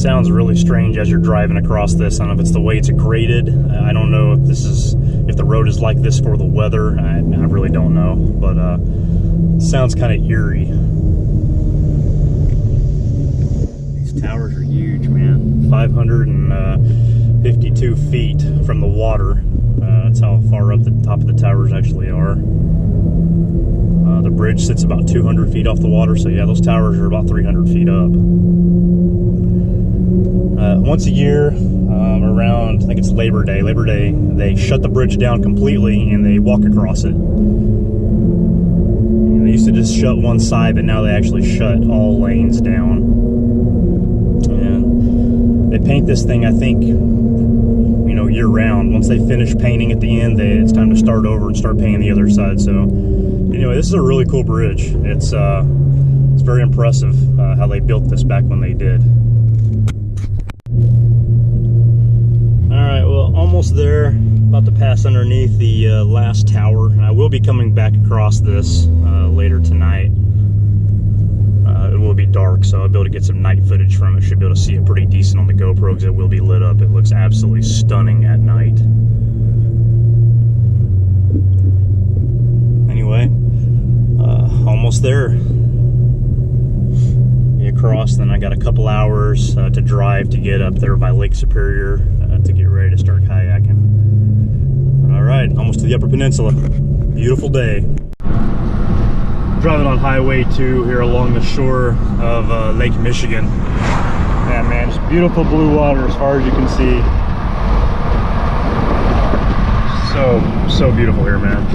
sounds really strange as you're driving across this. I don't know if it's the way it's graded. I don't know if the road is like this for the weather. I really don't know, but it sounds kind of eerie. These towers are huge, man. 552 feet from the water. That's how far up the top of the towers actually are. The bridge sits about 200 feet off the water, so yeah, those towers are about 300 feet up. Once a year, around, I think it's Labor Day, they shut the bridge down completely and they walk across it. And they used to just shut one side, but now they actually shut all lanes down. And they paint this thing, I think, you know, year round. Once they finish painting at the end, it's time to start over and start painting the other side. So anyway, this is a really cool bridge. It's very impressive how they built this back when they did. Alright, well, almost there. About to pass underneath the last tower. And I will be coming back across this later tonight. It will be dark, so I'll be able to get some night footage from it. Should be able to see it pretty decent on the GoPro because it will be lit up. It looks absolutely stunning at night. Anyway, almost there. Across, then I got a couple hours to drive to get up there by Lake Superior to get ready to start kayaking. All right, almost to the Upper Peninsula. Beautiful day. Driving on Highway 2 here along the shore of Lake Michigan. Yeah, man, just beautiful blue water as far as you can see. So beautiful here, man.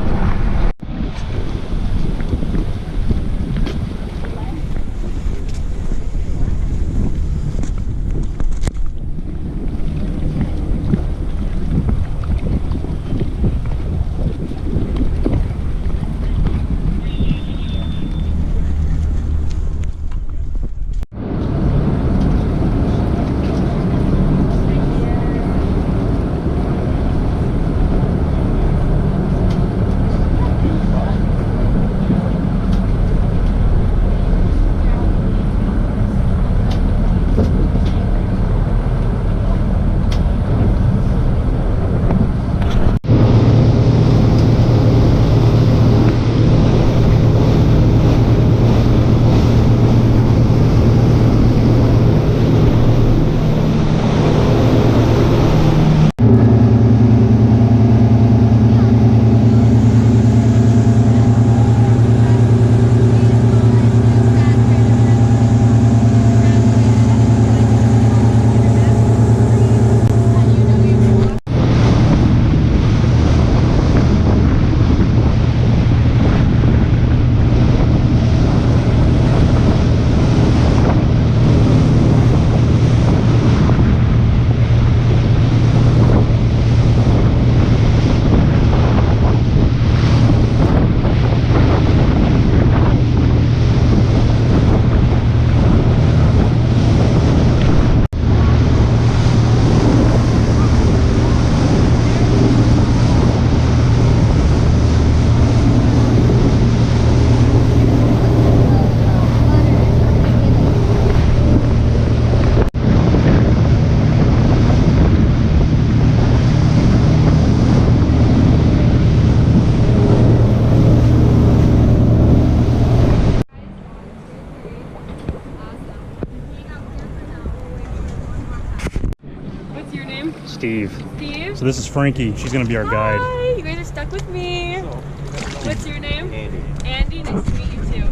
Steve. Steve? So this is Frankie. She's going to be our guide. Hi, you guys are stuck with me. What's your name? Andy. Andy, nice to meet you too.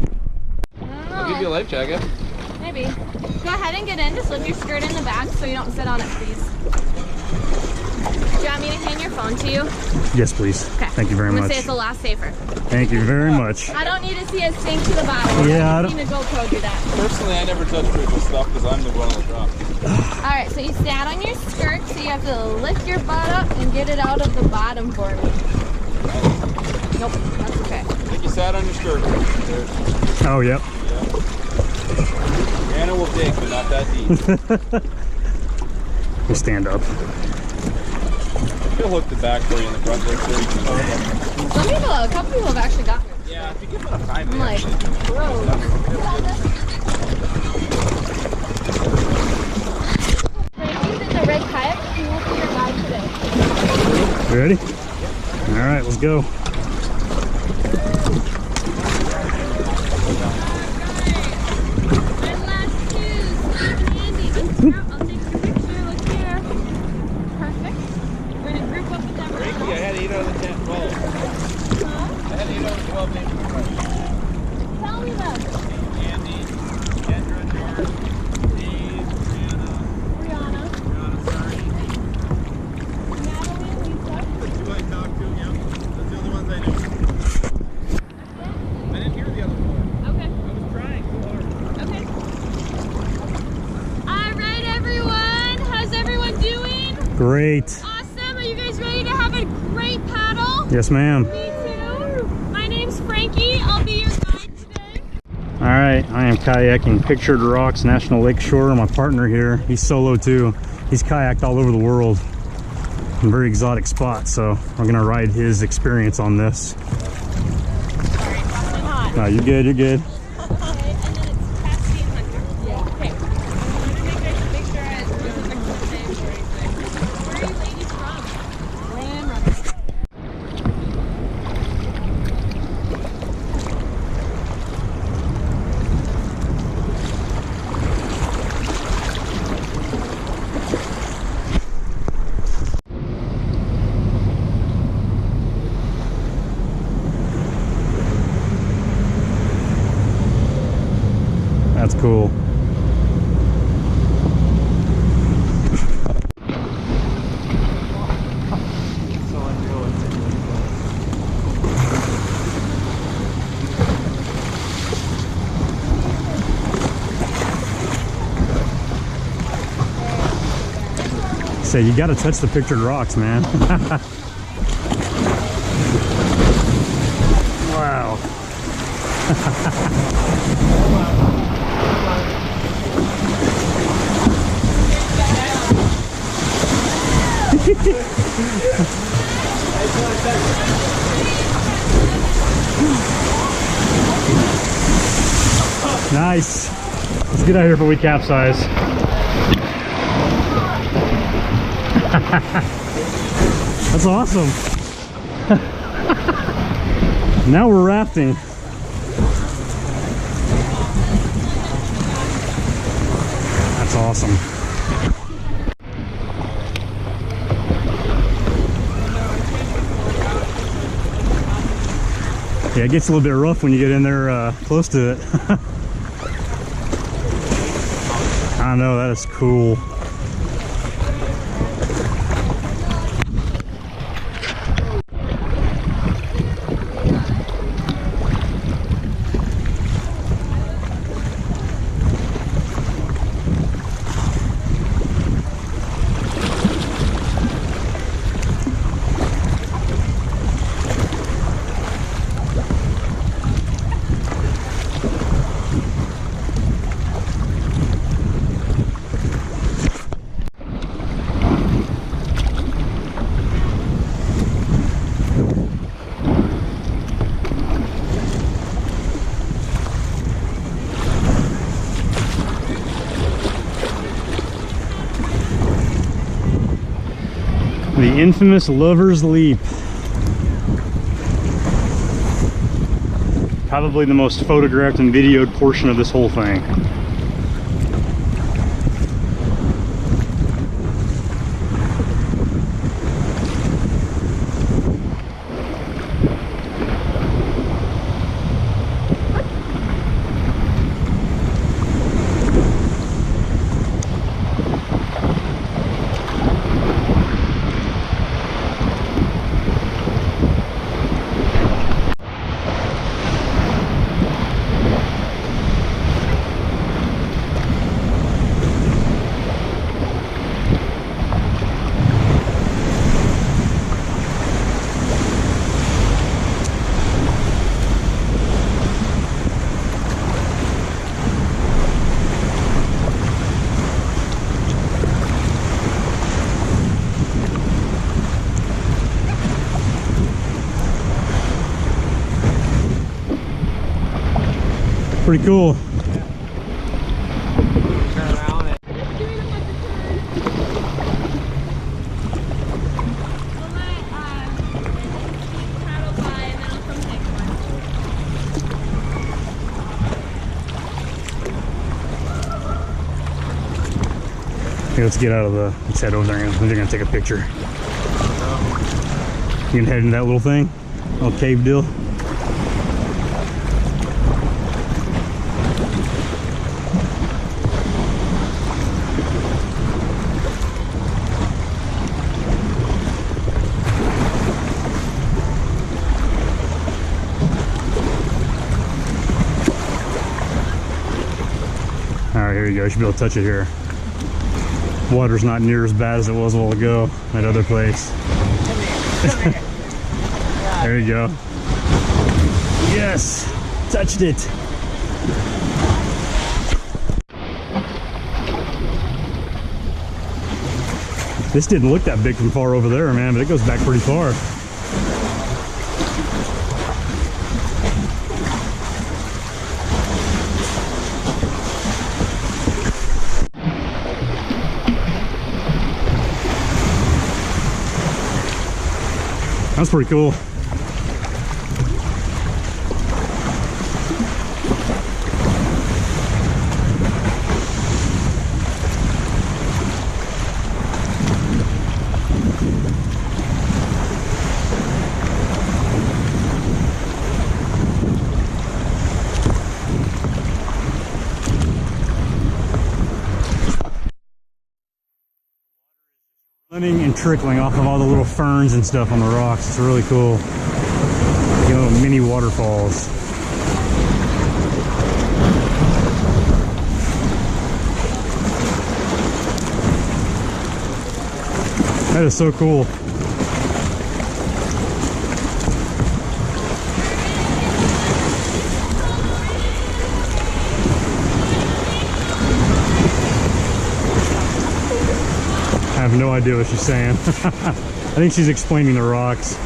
I'll give you a life jacket. Maybe. Go ahead and get in. Just lift your skirt in the back so you don't sit on it, please. Do you want me to hand your phone to you? Yes, please. Okay. Thank you very much. I'm going to say it's a lot safer. Thank you very much. I don't need to see it sink to the bottom. Yeah, I don't need a GoPro do that. Personally, I never touch critical stuff because I'm the one on the drop. Alright, so you sat on your skirt, so you have to lift your butt up and get it out of the bottom for me. Nope, that's okay. I think you sat on your skirt. There. Oh, yep. Yeah. Anna will dig, but not that deep. We'll stand up. She'll hook the back for you in the front there, so you can Some people, a couple people have actually gotten it. Yeah, if you give them enough time, I'm like, bro. ready? All right, let's go. Frankie, I had 8 out of the 10 rolls. I had 8 out of 12 names. Tell me them. Andy, Kendra, George, Dave, Brianna. sorry. Natalie and Lisa. The 2 I talked to, yeah. That's the only ones I knew. I didn't hear the other 4. Okay. I was trying so hard. Okay. All right, everyone. How's everyone doing? Great. Awesome. Are you guys ready to have a great paddle? Yes, ma'am. Me too. My name's Frankie. I'll be your guide today. All right, I am kayaking Pictured Rocks National Lakeshore. My partner here, he's solo too. He's kayaked all over the world in very exotic spots, so we're gonna ride his experience on this. Sorry, it's hot. No, you're good, you're good. Okay, and then it's Cassidy and Hunter. Yeah. Okay. I want to make sure I specific to the names or anything. Where are you ladies from? Grand Rapids. That's cool. Say, you gotta touch the Pictured Rocks, man. Wow. Nice. Let's get out of here before we capsize. That's awesome. Now we're rafting. That's awesome. Yeah, it gets a little bit rough when you get in there close to it. I know, that is cool. The infamous Lover's Leap. Probably the most photographed and videoed portion of this whole thing. Pretty cool. Turn around it. Well, my Here, let's get out of the, let's head over there and we're gonna take a picture. You can head into that little thing, little cave deal. Alright, here you go. You should be able to touch it here. Water's not near as bad as it was a while ago, that other place. There you go. Yes! Touched it! This didn't look that big from far over there, man, but it goes back pretty far. That's pretty cool. Running and trickling off of all the little ferns and stuff on the rocks. It's really cool. You know, mini waterfalls. That is so cool. I have no idea what she's saying. I think she's explaining the rocks.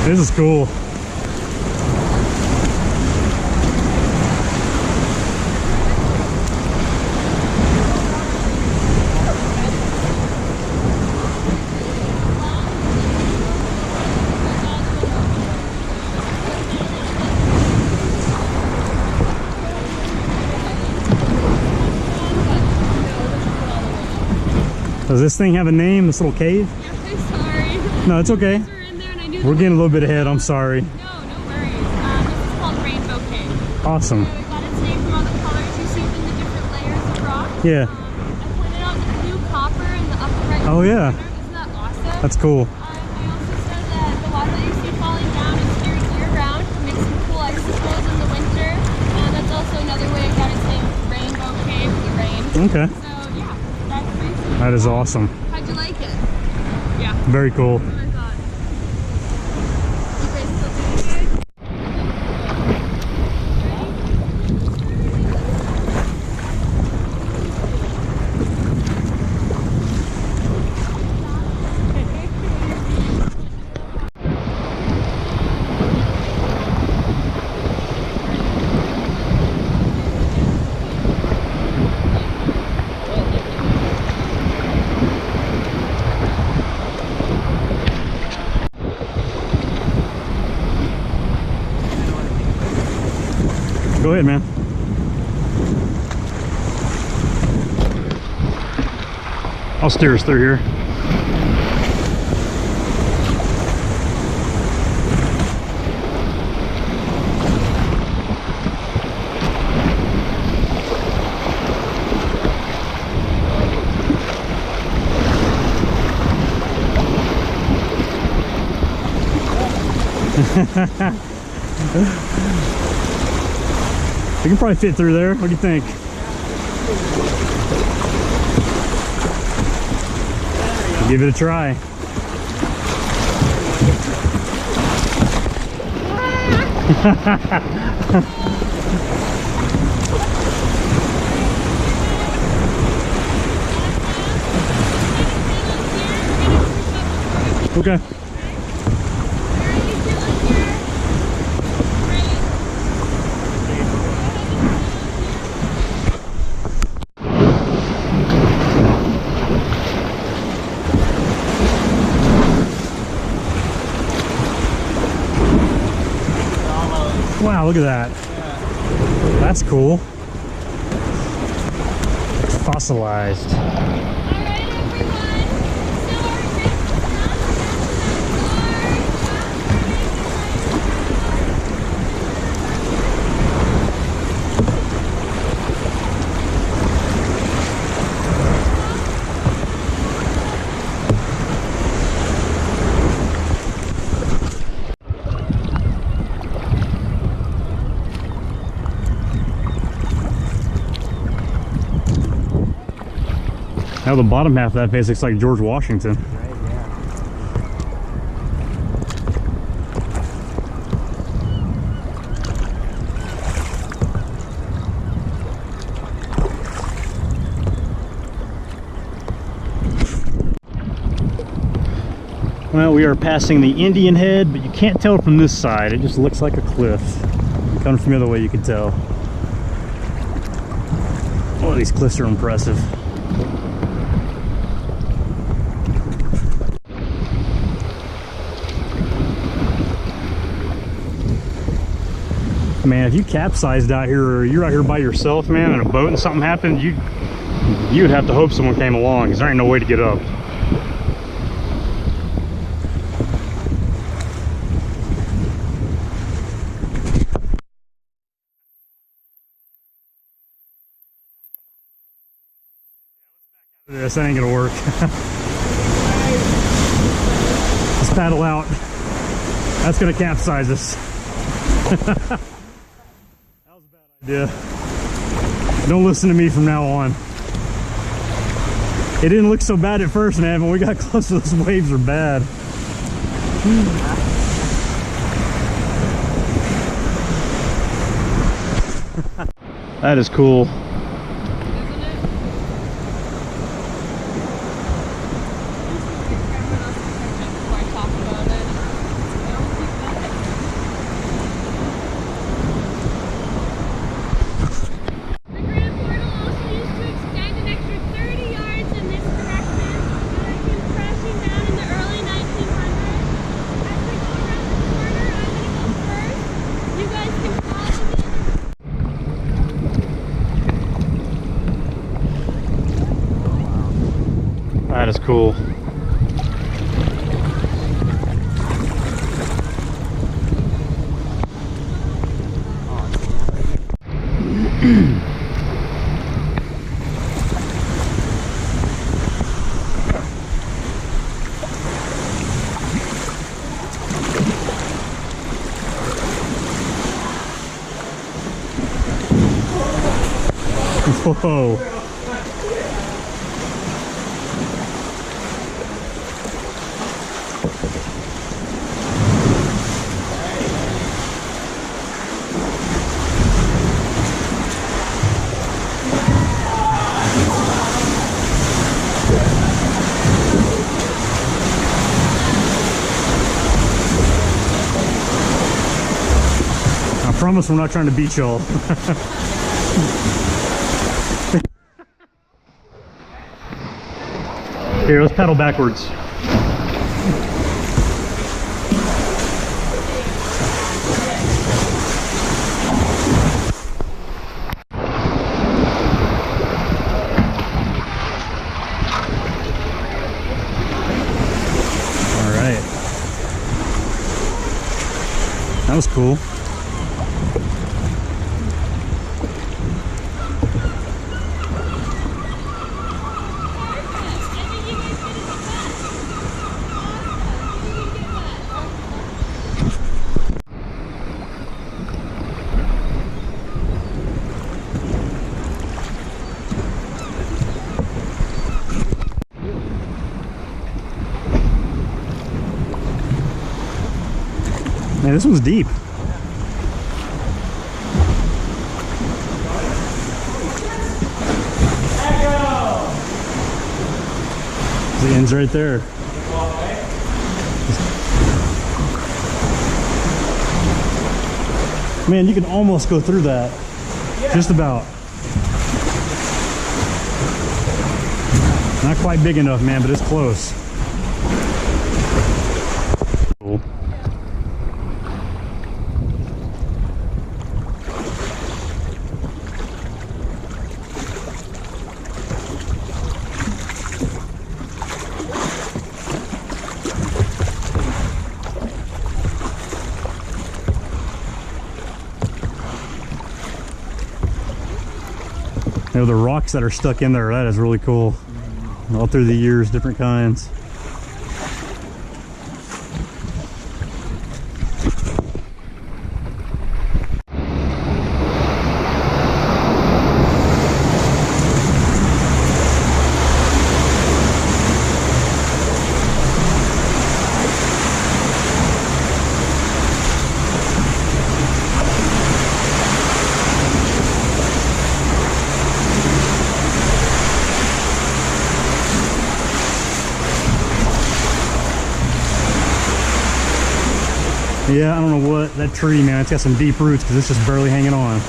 This is cool. Does this thing have a name, this little cave? Yeah, I'm sorry. No, it's okay. We're in there and I knew We're getting a little bit ahead, I'm sorry. No, no worries. This is called Rainbow Cave. Awesome. So we got its name from all the colors you see in the different layers of rock. Yeah. I pointed out the blue copper in the upper right Oh, yeah. corner. Isn't that awesome? That's cool. I also said that the water that you see falling down is here year-round. Makes some cool icicles in the winter. That's also another way it got its name, Rainbow Cave, the rain. Okay. So yeah, that's crazy. That is awesome. How'd you like it? Yeah. Very cool. Oh my god. You guys still doing it? Go ahead, man. I'll steer us through here. We can probably fit through there. What do you think? Give it a try. Okay. Wow, look at that. Yeah. That's cool. Fossilized. Now the bottom half of that face looks like George Washington. Right, yeah. Well, we are passing the Indian Head, but you can't tell from this side. It just looks like a cliff. Coming from the other way, you can tell. Oh, these cliffs are impressive. Man, if you capsized out here, or you're out here by yourself, man, in a boat and something happened, you'd have to hope someone came along, because there ain't no way to get up. This ain't gonna work. Let's paddle out. That's gonna capsize us. That was a bad idea. Don't listen to me from now on. It didn't look so bad at first, man. When we got close, those waves are bad. That is cool. That is cool. Whoa. I promise we're not trying to beat y'all. Here, let's paddle backwards. All right. That was cool. Man, this one's deep. The end's right there. Man, you can almost go through that. Just about. Not quite big enough, man, but it's close. Cool. You know, the rocks that are stuck in there, that is really cool. All through the years, different kinds. Yeah, I don't know what, that tree, man, it's got some deep roots because it's just barely hanging on.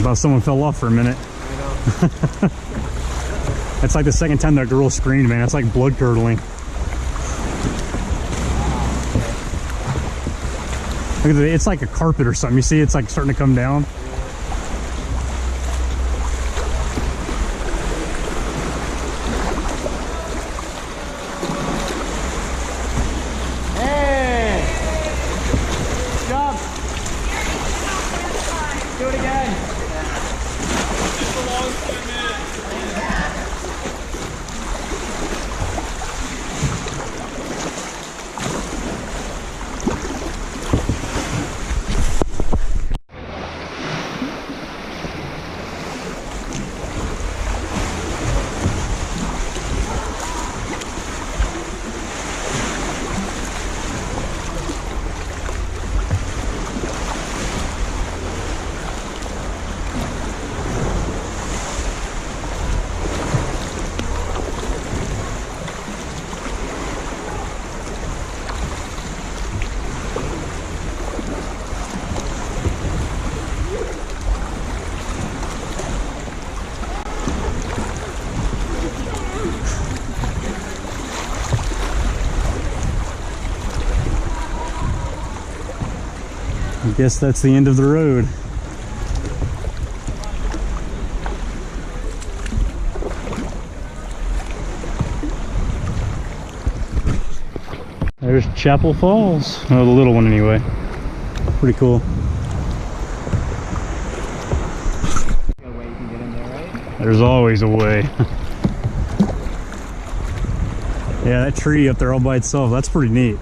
Thought someone fell off for a minute. I know. That's like the second time that girl screamed, man. That's like blood curdling. Look at it, it's like a carpet or something. You see, it's like starting to come down. Hey! Jump! Do it again! I guess that's the end of the road. There's Chapel Falls. Oh, the little one anyway. Pretty cool. Got a way you can get in there, right? There's always a way. Yeah, that tree up there all by itself, that's pretty neat.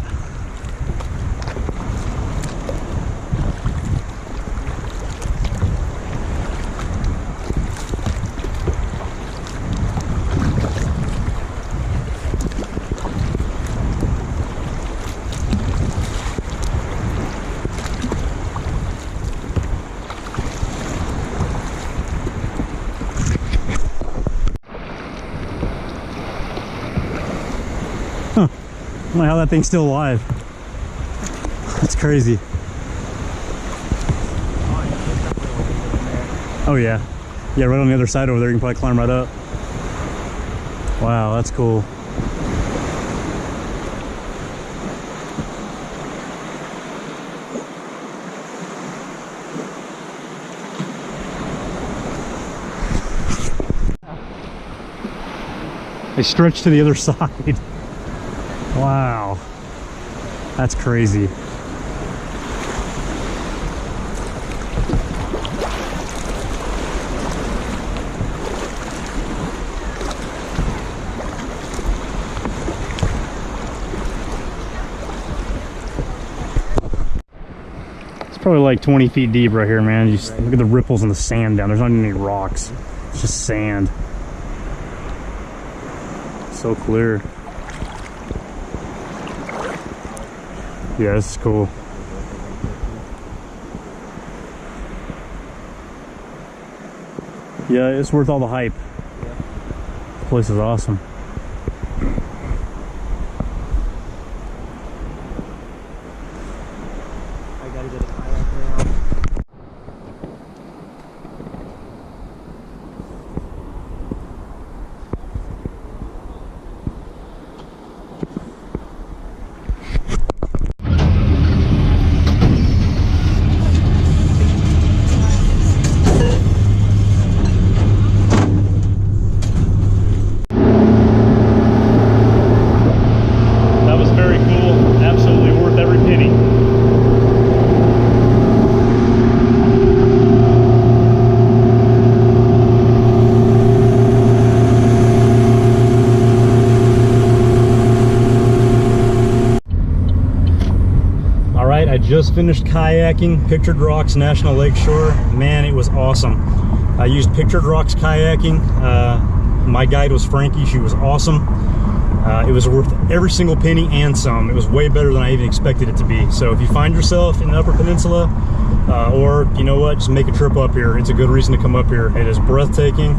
I don't know how that thing's still alive. That's crazy. Oh yeah. Yeah, right on the other side over there, you can probably climb right up. Wow, that's cool. They stretch to the other side. Wow, that's crazy. It's probably like 20 feet deep right here, man. You just look at the ripples and the sand down. There's not even any rocks. It's just sand. So clear. Yeah, this is cool. Yeah, it's worth all the hype. This place is awesome. I gotta get a kayak now. That was very cool. Absolutely worth every penny. All right, I just finished kayaking Pictured Rocks National Lakeshore. Man, it was awesome. I used Pictured Rocks Kayaking. My guide was Frankie. She was awesome. It was worth every single penny and some. It was way better than I even expected it to be. So if you find yourself in the Upper Peninsula, or you know what, just make a trip up here. It's a good reason to come up here. It is breathtaking.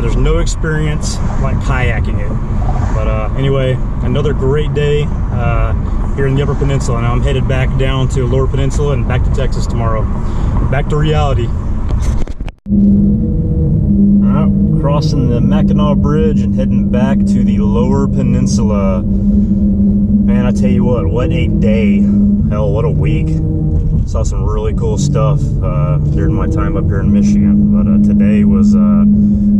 There's no experience like kayaking it. But anyway, another great day here in the Upper Peninsula. Now I'm headed back down to Lower Peninsula and back to Texas tomorrow. Back to reality. Crossing the Mackinac Bridge and heading back to the Lower Peninsula. Man, I tell you what a day. Hell, what a week. Saw some really cool stuff during my time up here in Michigan. But today was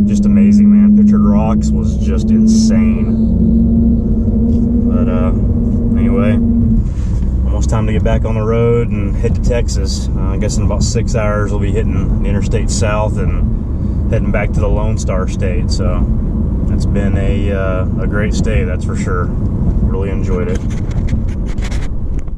just amazing, man. Pictured Rocks was just insane. But anyway, almost time to get back on the road and head to Texas. I guess in about 6 hours we'll be hitting the Interstate South and heading back to the Lone Star State. So it's been a great stay, that's for sure. Really enjoyed it.